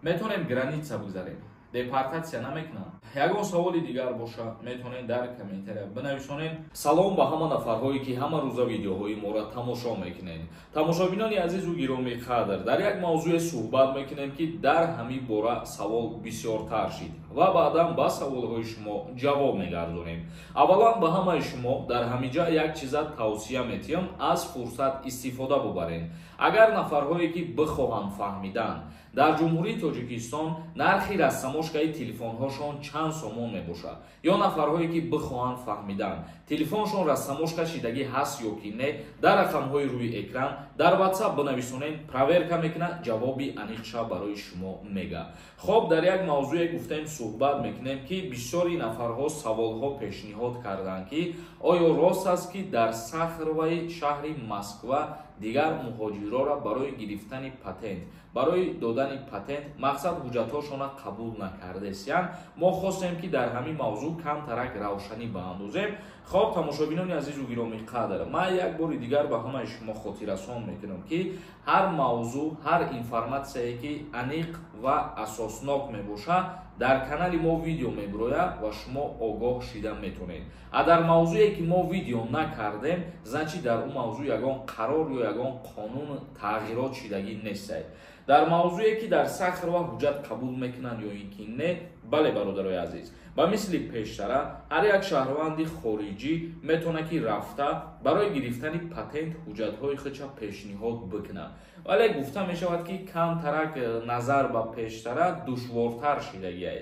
метавонем граница бигзарем, депортация намекунам. Ягон саволи дигар боша, метавонем дар комментария бинависонем. Салом ба ҳама нафарҳое ки ҳама рӯза видеоҳои моро тамошо мекунед. Тамошобинони азизу гиромии қадр, дар як мавзӯе суҳбат мекунем ки дар ҳамин бора савол бисёртар шид ва баъдан ба саволҳои шумо ҷавоб мегардонем. Аввалан ба ҳамаи шумо дар ҳамин ҷа як чиза тавсия метиҳам, аз фурсат истифода бубаред. Агар нафарҳое ки бихоҳанд фаҳмидан дар ҷумҳурии Тоҷикистон нархи рассамошкаи телефонҳошон чанд сомон мебошад, ё нафарҳое ки бихоҳанд фаҳмидан телефоншон рассамошка шидагӣ ҳаст ё ки не, дар рақамҳои рӯи экран дар WhatsApp бинависонед, проверка мекунад, ҷавоби аниқша барои шумо мега. Хоб, дар як мавзӯе гуфтем суҳбат мекунем ки бисёри нафарҳо саволҳо пешниҳод карданд ки оё рост аст ки дар сахроваи шаҳри Москва дигар муҳоҷирора барои гирифтани патент, барои додани патент мақсад ҳуҷҷатҳошона қабул накардесиянд. Мо хостем ки дар ҳамин мавзӯъ камтарак равшанӣ баандозем. Хоб, тамошобинони азизу гиромии қадр, ман як бори дигар ба ҳамаи шумо хотиррасон мекунам ки ҳар мавзӯъ, ҳар информатсияе ки аниқ ва асоснок мебошад, дар канали мо видео мебирояд ва шумо огоҳ шида метавонед. А дар мавзӯе ки мо видео накардем, значи дар он мавзӯъ ягон қарор ё ягон қонун тағйирот шидагӣ нестад. Дар мавзӯе ки дар сахрова ҳуҷҷат қабул мекунанд ё ин ки не, бале бародарои азиз, ба мисли пештара ҳар як шаҳрванди хориҷӣ метавонад ки рафта барои гирифтани патент ҳуҷҷатҳои худша пешниҳод бикунад. Вале гуфта мешавад ки камтарак назар ба пештара душвортар шидагӣ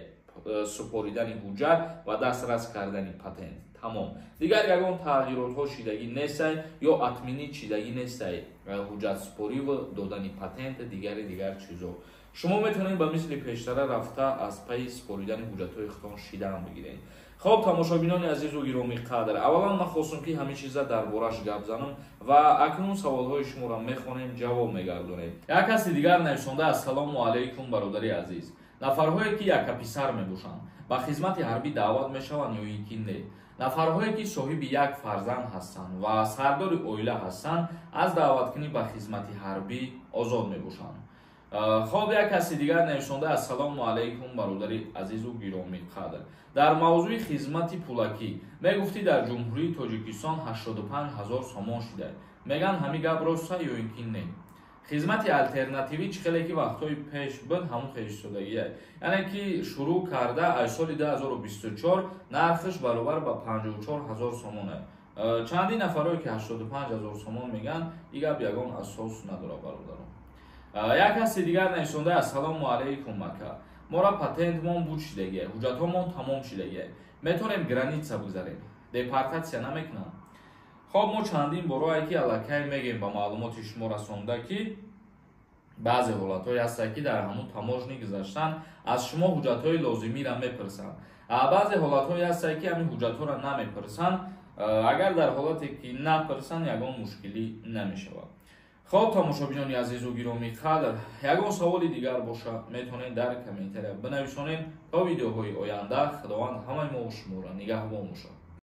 супоридани ҳуҷҷат ва дастрас кардани патент. Тамом. Дигар ягон тағйиротҳо шидагӣ нестад ё атминӣ чидагӣ нестад ҳуҷҷатсупорӣ ва додани патент дигар чизо. Шумо метавонед ба мисли пештара рафта аз пайи супоридани ҳуҷҷатҳои худтон шидан бигиред. Хоб, тамошобинони азизу гиромии қадр, аввалан ман хостам ки ҳамин чиза дар бораш гап занам ва акнун саволҳои шуморо мехонем, ҷавоб мегардонем. Як каси дигар нависонда: ассалому алайкум бародари азиз. Нафарҳое ки якаписар мебошанд ба хизмати ҳарбӣ даъват мешаванд ё ин ки не? Нафарҳое ки соҳиби як фарзанд ҳастанд ва сардори оила ҳастанд, аз даъваткунӣ ба хизмати ҳарбӣ озод мебошанд. Хоб, як каси дигар нависонда: ассалому алайкум бародари азизу гиромии қадр. Дар мавзӯи хизмати пулакӣ мегуфтӣ дар ҷумҳурии Тоҷикистон 85 000 сомон шуда. Меган ҳамин гап роста ё ин ки не? Хизмати алтернативӣ чӣ хеле ки вақтҳои пеш буд ҳамун хелистодагие, яъне ки шурӯъ карда аз соли 2024 нархаш баробар ба 54 000 сомон аст. Чандин нафарое ки 85 000 сомон меган, ин гап ягон асос надорад бародарон. Як каси дигар нависонда: ассалому алайкум ака. Мора патентмон буд шидагие, ҳуҷҷатҳомон тамом шидагие. Метавонем граница бигзарем, депортация намекунам. Хоб, мо чандин борое ки аллакай мегем ба маълумоти шумо расонда ки баъзе ҳолатҳое ҳастанд ки дар ҳамун таможни гузаштан аз шумо ҳуҷҷатҳои лозимиро мепурсанд. Баъзе ҳолатҳое ҳастанд ки ҳамин ҳуҷҷатҳоро намепурсанд. Агар дар ҳолате ки напурсанд, ягон мушкилӣ намешавад. Хоб, тамошобинони азизу гиромии қадр, ягон саволи дигар боша, метавонед дар комментария бинависонед. То видеоҳои оянда, худованд ҳамаи мо шуморо нигаҳбон бошад.